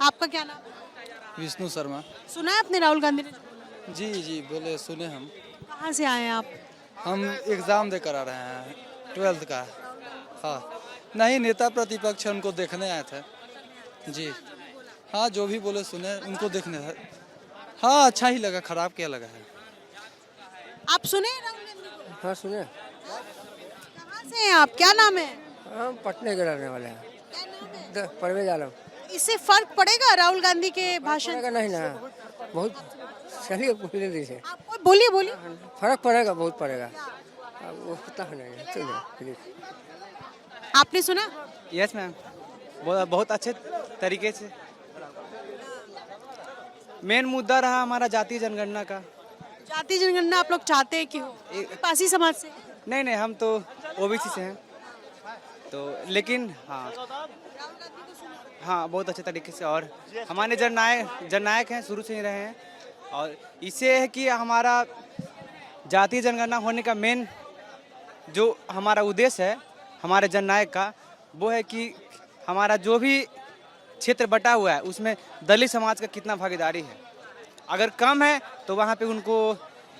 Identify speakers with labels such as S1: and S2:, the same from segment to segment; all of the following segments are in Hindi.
S1: आपका क्या नाम है?
S2: विष्णु शर्मा।
S1: सुना है आपने राहुल गांधी ने?
S2: जी जी बोले सुने हम।
S1: कहाँ से आए हैं आप?
S2: हम एग्ज़ाम देकर आ रहे हैं 12th का। हाँ नहीं, नेता प्रतिपक्ष है, उनको देखने आए थे। जी हाँ, जो भी बोले सुने, उनको देखने थे। हाँ अच्छा ही लगा, खराब क्या लगा है।
S1: आप सुने हैं राहुल गांधी को?
S3: हाँ सुने।
S1: कहाँ से हैं आप? क्या नाम है?
S3: हम पटने के रहने वाले हैं।
S1: क्या नाम है?
S3: परवेज आलम।
S1: इससे फर्क पड़ेगा राहुल गांधी के भाषण
S3: पड़ेगा
S1: से?
S3: नहीं ना, बहुत चलिए बोलने दीजिए।
S1: आप बोलिए बोलिए।
S3: फर्क पड़ेगा, बहुत पड़ेगा। अब वो पता नहीं है, चलिए प्लीज।
S1: आपने सुना?
S4: यस मैम, बहुत अच्छे तरीके से। मेन मुद्दा रहा हमारा जातीय जनगणना का।
S1: जाति जनगणना आप लोग चाहते हैं कि हो? पासी समाज से?
S4: नहीं नहीं, हम तो ओबीसी से हैं तो, लेकिन हाँ हाँ बहुत अच्छे तरीके से। और हमारे जननायक हैं, शुरू से ही रहे हैं। और इससे है कि हमारा जातीय जनगणना होने का मेन जो हमारा उद्देश्य है हमारे जननायक का, वो है कि हमारा जो भी क्षेत्र बटा हुआ है उसमें दलित समाज का कितना भागीदारी है। अगर कम है तो वहाँ पे उनको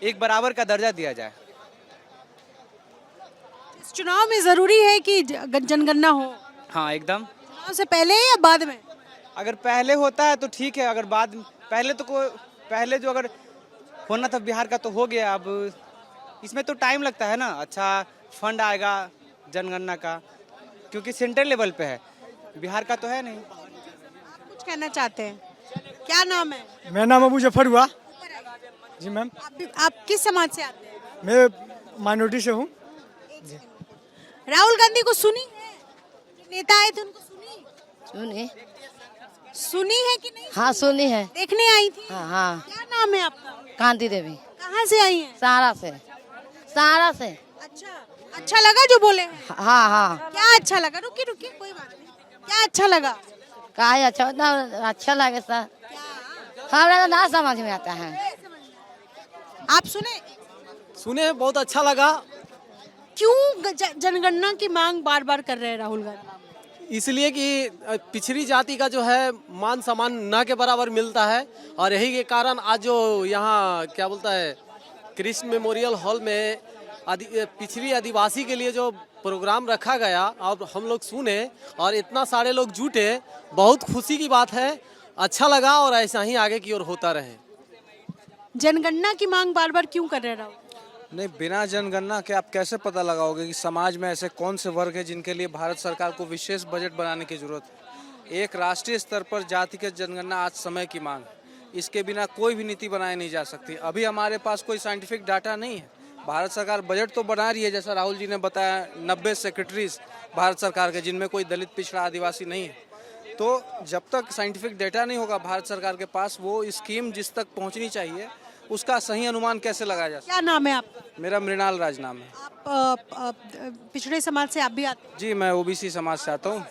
S4: एक बराबर का दर्जा दिया जाए।
S1: इस चुनाव में जरूरी है कि जनगणना हो?
S4: हाँ एकदम।
S1: चुनाव से पहले या बाद में?
S4: अगर पहले होता है तो ठीक है, अगर बाद पहले जो अगर होना था बिहार का तो हो गया। अब इसमें तो टाइम लगता है ना। अच्छा फंड आएगा जनगणना का, क्योंकि सेंट्रल लेवल पे है, बिहार का तो है नहीं।
S1: कुछ कहना चाहते हैं? क्या नाम है?
S5: मेरा नाम अबू जफर हुआ। जी मैम।
S1: आप किस समाज से आते हैं?
S5: मैं माइनॉरिटी से हूँ।
S1: राहुल गांधी को सुनी है? जो नेता आए थे उनको सुनी?
S6: सुनी।
S1: सुनी है कि नहीं?
S6: हाँ सुनी है।
S1: देखने आई थी?
S6: हाँ हाँ।
S1: क्या नाम है आपका?
S6: कांति देवी।
S1: कहाँ से आई हैं?
S6: सारा से। सारा से।
S1: अच्छा लगा जो बोले हैं?
S6: हाँ हाँ।
S1: क्या अच्छा लगा? रुकिए रुकिए, कोई बात नहीं। क्या अच्छा लगा?
S6: का अच्छा, उतना अच्छा लगे सर। हमारा ना समझ में आता है।
S1: आप सुने?
S5: सुने, बहुत अच्छा लगा।
S1: क्यों जनगणना की मांग बार बार कर रहे हैं राहुल गांधी?
S5: इसलिए कि पिछड़ी जाति का जो है मान सम्मान न के बराबर मिलता है, और यही के कारण आज जो यहाँ क्या बोलता है कृष्ण मेमोरियल हॉल में पिछड़ी आदिवासी के लिए जो प्रोग्राम रखा गया और हम लोग सुने और इतना सारे लोग जुटे, बहुत खुशी की बात है। अच्छा लगा और ऐसा ही आगे की ओर होता रहे।
S1: जनगणना की मांग बार बार क्यों कर रहे हैं राहुल?
S2: नहीं, बिना जनगणना के आप कैसे पता लगाओगे कि समाज में ऐसे कौन से वर्ग है जिनके लिए भारत सरकार को विशेष बजट बनाने की जरूरत है। एक राष्ट्रीय स्तर पर जातिगत जनगणना आज समय की मांग है। इसके बिना कोई भी नीति बनाई नहीं जा सकती। अभी हमारे पास कोई साइंटिफिक डाटा नहीं है। भारत सरकार बजट तो बना रही है, जैसा राहुल जी ने बताया 90 सेक्रेटरीज भारत सरकार के, जिनमें कोई दलित पिछड़ा आदिवासी नहीं है। तो जब तक साइंटिफिक डेटा नहीं होगा भारत सरकार के पास, वो स्कीम जिस तक पहुंचनी चाहिए उसका सही अनुमान कैसे लगाया जा सकता?
S1: क्या नाम है आपका?
S2: मेरा मृणाल राज नाम है।
S1: आप पिछड़े समाज से आप भी आते हैं?
S2: जी मैं ओबीसी समाज से आता हूँ।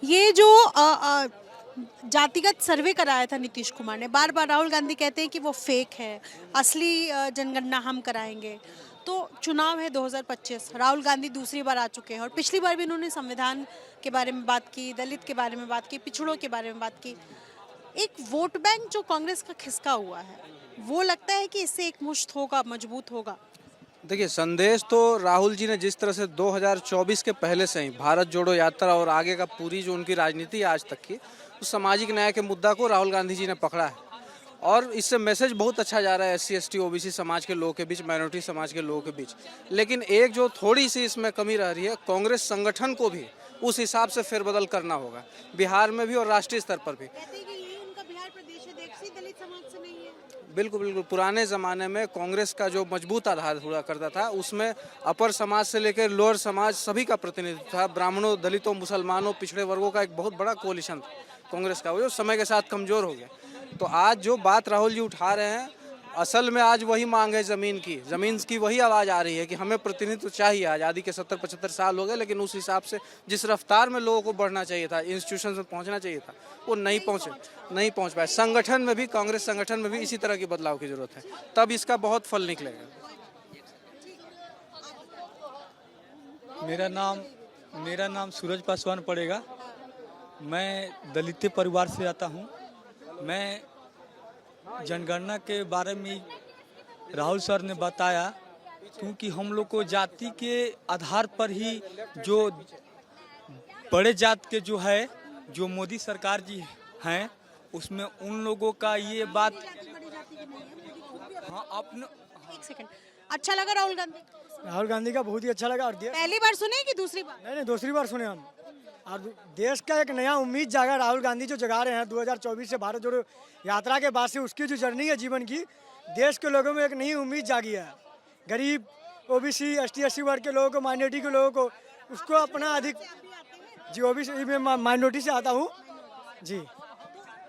S1: ये जो जातिगत सर्वे कराया था नीतीश कुमार ने, बार बार राहुल गांधी कहते हैं कि वो फेक है, असली जनगणना हम कराएंगे। तो चुनाव है 2025, राहुल गांधी दूसरी बार आ चुके हैं और पिछली बार भी इन्होंने संविधान के बारे में बात की, दलित के बारे में बात की, पिछड़ों के बारे में बात की। एक वोट बैंक जो कांग्रेस का खिसका हुआ है, वो लगता है कि इससे एक मुश्त होगा, मजबूत होगा।
S2: देखिए, संदेश तो राहुल जी ने जिस तरह से 2024 के पहले से ही भारत जोड़ो यात्रा और आगे का पूरी जो उनकी राजनीति आज तक की, उस सामाजिक न्याय के मुद्दा को राहुल गांधी जी ने पकड़ा है और इससे मैसेज बहुत अच्छा जा रहा है SC ST OBC समाज के लोगों के बीच, माइनॉरिटी समाज के लोगों के बीच। लेकिन एक जो थोड़ी सी इसमें कमी रह रही है, कांग्रेस संगठन को भी उस हिसाब से फेरबदल करना होगा, बिहार में भी और राष्ट्रीय स्तर पर भी। बिल्कुल बिल्कुल, पुराने ज़माने में कांग्रेस का जो मजबूत आधार हुआ करता था उसमें अपर समाज से लेकर लोअर समाज सभी का प्रतिनिधित्व था। ब्राह्मणों, दलितों, मुसलमानों, पिछड़े वर्गों का एक बहुत बड़ा कोलिशन था कांग्रेस का, वो जो समय के साथ कमज़ोर हो गया। तो आज जो बात राहुल जी उठा रहे हैं, असल में आज वही मांग है ज़मीन की वही आवाज़ आ रही है कि हमें प्रतिनिधित्व चाहिए। आज़ादी के 70-75 साल हो गए, लेकिन उस हिसाब से जिस रफ्तार में लोगों को बढ़ना चाहिए था, इंस्टीट्यूशन में पहुंचना चाहिए था, वो नहीं पहुंच पाए। संगठन में भी, कांग्रेस संगठन में भी इसी तरह की बदलाव की जरूरत है, तब इसका बहुत फल निकलेगा।
S7: मेरा नाम सूरज पासवान पड़ेगा। मैं दलित परिवार से आता हूँ। मैं जनगणना के बारे में राहुल सर ने बताया, क्योंकि हम लोग को जाति के आधार पर ही जो बड़े जात के जो है, जो मोदी सरकार जी हैं, उसमें उन लोगों का ये बात। हाँ, अपने
S1: एक सेकंड, अच्छा लगा राहुल गांधी?
S8: राहुल गांधी का बहुत ही अच्छा लगा। और
S1: पहली बार सुने कि दूसरी बार?
S8: नहीं, दूसरी बार सुने हम। और देश का एक नया उम्मीद जागा राहुल गांधी जो जगा रहे हैं 2024 से भारत जोड़ो यात्रा के बाद से। उसकी जो जर्नी है जीवन की, देश के लोगों में एक नई उम्मीद जागी है। गरीब, ओबीसी, एसटी एससी वर्ग के लोगों को, माइनॉरिटी के लोगों को, उसको अपना अधिक। जी, ओबीसी में माइनॉरिटी से आता हूँ जी।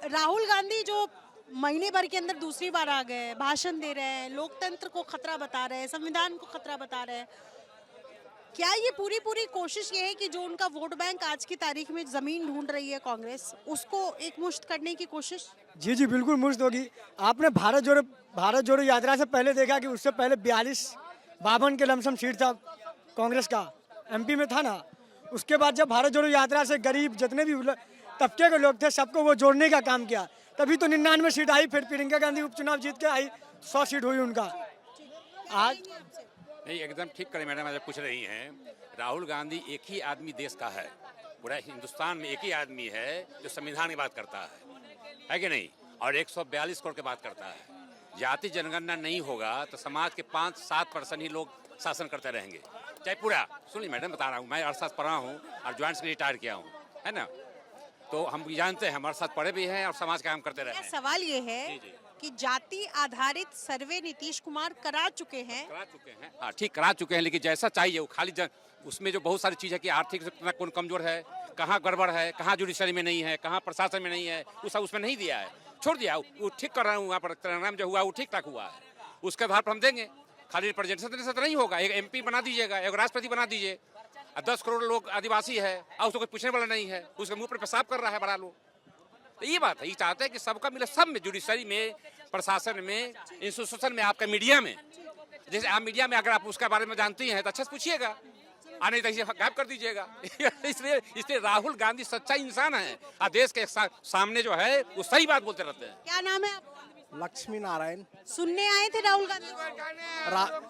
S1: राहुल गांधी जो महीने भर के अंदर दूसरी बार आ गए, भाषण दे रहे हैं, लोकतंत्र को खतरा बता रहे हैं, संविधान को खतरा बता रहे हैं, क्या ये पूरी कोशिश ये है कि जो उनका वोट बैंक आज की तारीख में जमीन ढूंढ रही है कांग्रेस, उसको एक मुश्त करने की कोशिश?
S8: जी जी, बिल्कुल मुश्त होगी। आपने भारत जोड़ो यात्रा से पहले देखा कि उससे पहले 42-52 के लमसम सीट था कांग्रेस का, एमपी में था ना। उसके बाद जब भारत जोड़ो यात्रा से गरीब जितने भी तबके के लोग थे, सबको वो जोड़ने का काम किया, तभी तो 99 सीट आई। फिर प्रियंका गांधी उपचुनाव जीत के आई, 100 सीट हुई उनका। आज
S9: नहीं, एकदम ठीक करें मैडम, आज पूछ रही हैं। राहुल गांधी एक ही आदमी देश का है, पूरा हिंदुस्तान में एक ही आदमी है जो संविधान की बात करता है कि नहीं, और 142 करोड़ की बात करता है। जाति जनगणना नहीं होगा तो समाज के 5-7% ही लोग शासन करते रहेंगे, चाहे पूरा। सुनिए मैडम, बता रहा हूँ, मैं अरसाद पढ़ा हूँ और ज्वाइंट से रिटायर किया हूँ, है ना, तो हम जानते हैं, हमारे साथ पढ़े भी हैं और समाज काम करते रहे हैं।
S1: सवाल ये है कि जाति आधारित सर्वे नीतीश कुमार करा चुके हैं।
S9: हाँ ठीक, करा चुके हैं, लेकिन जैसा चाहिए वो खाली उसमें जो बहुत सारी चीज़ है कि आर्थिक से कितना कौन कमजोर है, कहाँ गड़बड़ है, कहाँ जुडिशरी में नहीं है, कहाँ प्रशासन में नहीं है, वो सब उसमें नहीं दिया है, छोड़ दिया। वो ठीक कर रहा हूँ, वहाँ पर तेलंगाना में जो हुआ वो ठीक ठाक हुआ है, उसके आधार पर हम देंगे। खाली रिप्रेजेंटेशन से तो नहीं होगा। एक MP बना दीजिएगा, एक राष्ट्रपति बना दीजिए, 10 करोड़ लोग आदिवासी है और उसको कोई पूछने वाला नहीं है, उसके मुंह पर पेशाब कर रहा है बड़ा लोग। तो ये बात है, ये चाहते हैं कि सबका मिले, सब में, जुडिशरी में, प्रशासन में, इंस्टीट्यूशन में, आपका मीडिया में। जैसे आप मीडिया में अगर आप उसके बारे में जानती हैं तो अच्छे से पूछिएगा, आने तक गायब कर दीजिएगा। इसलिए राहुल गांधी सच्चा इंसान है और देश के सामने जो है वो सही बात बोलते रहते हैं।
S1: क्या नाम है आपका?
S10: लक्ष्मी नारायण।
S1: सुनने आए थे राहुल गांधी?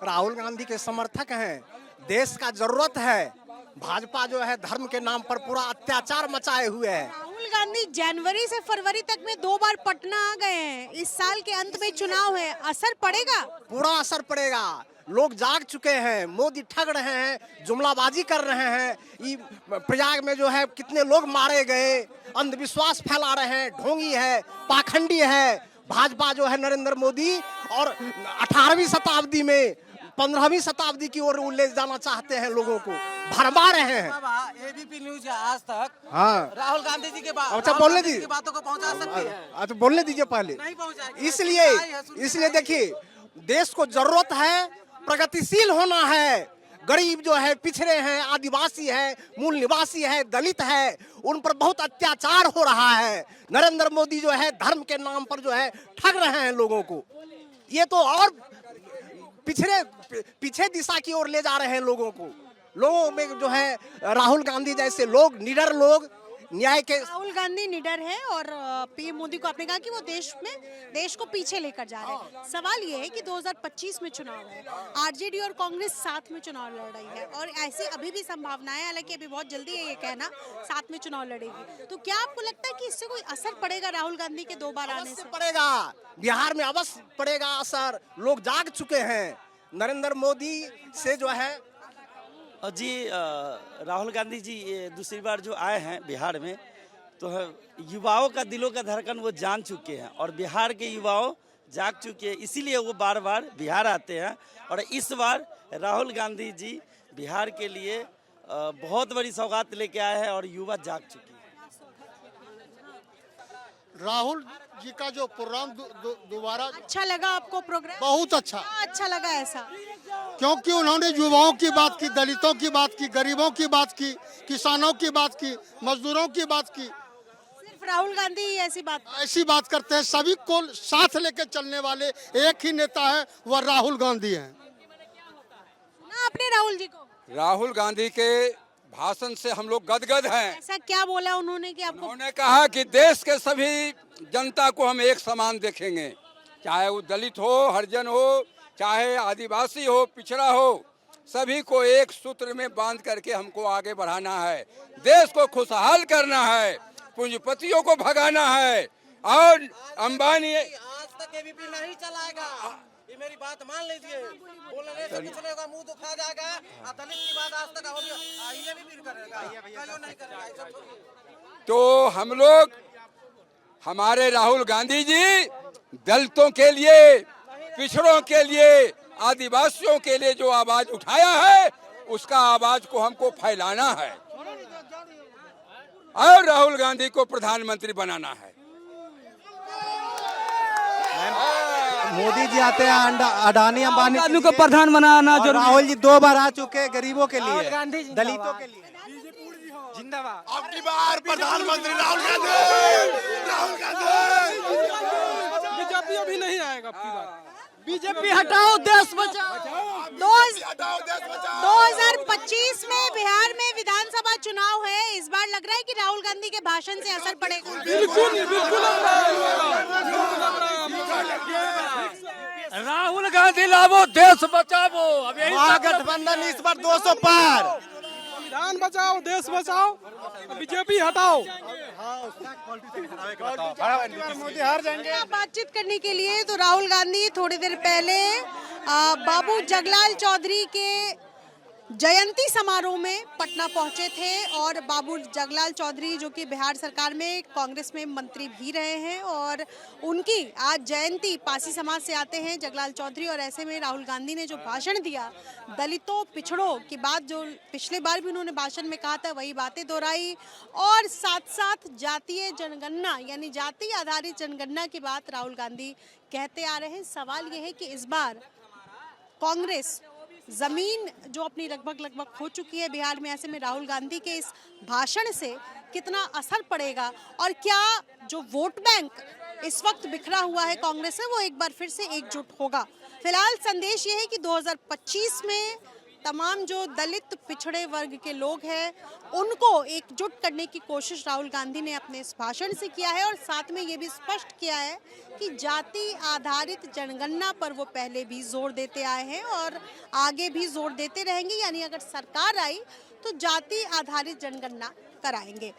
S10: राहुल गांधी के समर्थक हैं। देश का जरूरत है। भाजपा जो है धर्म के नाम पर पूरा अत्याचार मचाए हुए है।
S1: राहुल गांधी जनवरी से फरवरी तक में 2 बार पटना आ गए हैं। इस साल के अंत में चुनाव है, असर पड़ेगा?
S10: पूरा असर पड़ेगा। लोग जाग चुके हैं। मोदी ठग रहे हैं, जुमलाबाजी कर रहे हैं। प्रयाग में जो है कितने लोग मारे गए, अंधविश्वास फैला रहे हैं, ढोंगी है, पाखंडी है। भाजपा जो है नरेंद्र मोदी और 18वीं शताब्दी में 15वीं शताब्दी की ओर ले जाना चाहते हैं, लोगों को भरमा रहे हैं।
S11: ABP न्यूज आज तक
S10: हाँ,
S11: राहुल गांधी जी के
S10: अच्छा बोलने दीजिए,
S11: बातों को पहुंचा सकती है।
S10: अच्छा बोलने दीजिए पहले।
S11: नहीं पहुंचाएगी।
S10: इसलिए देखिए, देश को जरूरत है, प्रगतिशील होना है। गरीब जो है, पिछड़े हैं, आदिवासी है, मूल निवासी है, दलित है, उन पर बहुत अत्याचार हो रहा है। नरेंद्र मोदी जो है धर्म के नाम पर जो है ठग रहे हैं लोगों को। ये तो और पीछे दिशा की ओर ले जा रहे हैं लोगों को। लोगों में जो है राहुल गांधी जैसे लोग, निडर लोग, न्याय के।
S1: राहुल गांधी निडर है और PM मोदी को आपने कहा कि वो देश को पीछे लेकर जा रहे हैं। सवाल ये है कि 2025 में चुनाव है, RJD और कांग्रेस साथ में चुनाव लड़ रही है और ऐसे अभी भी संभावनाएं, हालांकि अभी बहुत जल्दी है ये कहना, साथ में चुनाव लड़ेगी। तो क्या आपको लगता है कि इससे कोई असर पड़ेगा राहुल गांधी के 2 बार आने से?
S10: पड़ेगा, बिहार में अवश्य पड़ेगा असर। लोग जाग चुके हैं नरेंद्र मोदी से जो है।
S12: जी, राहुल गांधी जी ये दूसरी बार जो आए हैं बिहार में, तो युवाओं का दिलों का धड़कन वो जान चुके हैं और बिहार के युवाओं जाग चुके हैं, इसीलिए वो बार बार बिहार आते हैं। और इस बार राहुल गांधी जी बिहार के लिए बहुत बड़ी सौगात लेके आए हैं और युवा जाग चुके हैं।
S13: राहुल जी का जो प्रोग्राम दोबारा
S1: अच्छा लगा आपको प्रोग्राम?
S13: बहुत अच्छा।
S1: अच्छा लगा ऐसा
S13: क्योंकि उन्होंने युवाओं की बात की, दलितों की बात की, गरीबों की बात की, किसानों की बात की, मजदूरों की बात की।
S1: सिर्फ राहुल गांधी ही ऐसी बात
S13: करते हैं। सभी को साथ लेकर चलने वाले एक ही नेता है, वह राहुल गांधी हैं।
S1: सुना आपने राहुल जी को?
S14: राहुल गांधी के भाषण से हम लोग गदगद हैं।
S1: ऐसा क्या बोला उन्होंने कि आपको?
S14: उन्होंने कहा कि देश के सभी जनता को हम एक समान देखेंगे, चाहे वो दलित हो, हरिजन हो, चाहे आदिवासी हो, पिछड़ा हो, सभी को एक सूत्र में बांध करके हमको आगे बढ़ाना है, देश को खुशहाल करना है, पूंजीपतियों को भगाना है। और अंबानी
S11: आज तक एबीपी नहीं चलाएगा, ये मेरी बात मान लीजिए। बोलने से कुछ नहीं होगा, मुंह दुखा जाएगा। दलित की बात आज तक एबीपी करेगा, कहियो नहीं करेगा।
S14: तो हम लोग, हमारे राहुल गांधी जी दलितों के लिए, पिछड़ों के लिए, आदिवासियों के लिए जो आवाज उठाया है, उसका आवाज को हमको फैलाना है और राहुल गांधी को प्रधानमंत्री बनाना है।
S10: मोदी जी आते हैं, अडानी अंबानी
S8: को प्रधान बनाना
S10: और राहुल जी 2 बार आ चुके हैं गरीबों के लिए, दलितों के लिए।
S8: जिंदाबाद।
S13: अब की बार प्रधानमंत्री राहुल गांधी।
S8: बीजेपी अभी नहीं आएगा अब की बार। बीजेपी हटाओ, देश बचाओ।
S1: 2025 में बिहार में विधानसभा चुनाव है। इस बार लग रहा है कि राहुल गांधी के भाषण से असर पड़ेगा।
S8: बिल्कुल
S14: राहुल गांधी लावो, देश बचावो। अब यही
S10: महागठबंधन इस बार 200 पार।
S8: संविधान बचाओ, देश बचाओ, बीजेपी हटाओ। मोदी हार जाएंगे।
S1: बातचीत करने के लिए तो राहुल गांधी थोड़ी देर पहले बाबू जगलाल चौधरी के जयंती समारोह में पटना पहुंचे थे और बाबू जगलाल चौधरी जो कि बिहार सरकार में कांग्रेस में मंत्री भी रहे हैं और उनकी आज जयंती, पासी समाज से आते हैं जगलाल चौधरी। और ऐसे में राहुल गांधी ने जो भाषण दिया, दलितों पिछड़ों की बात जो पिछले बार भी उन्होंने भाषण में कहा था, वही बातें दोहराई और साथ साथ जातीय जनगणना यानी जाति आधारित जनगणना की बात राहुल गांधी कहते आ रहे हैं। सवाल ये है कि इस बार कांग्रेस जमीन जो अपनी लगभग खो चुकी है बिहार में, ऐसे में राहुल गांधी के इस भाषण से कितना असर पड़ेगा और क्या जो वोट बैंक इस वक्त बिखरा हुआ है कांग्रेस में, वो एक बार फिर से एकजुट होगा। फिलहाल संदेश ये है कि 2025 में तमाम जो दलित पिछड़े वर्ग के लोग हैं उनको एकजुट करने की कोशिश राहुल गांधी ने अपने इस भाषण से किया है और साथ में ये भी स्पष्ट किया है कि जाति आधारित जनगणना पर वो पहले भी जोर देते आए हैं और आगे भी जोर देते रहेंगे। यानी अगर सरकार आई तो जाति आधारित जनगणना कराएंगे।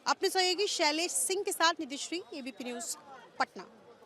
S1: अपने सहयोगी शैलेश सिंह के साथ निधिश्री, एबीपी न्यूज़, पटना।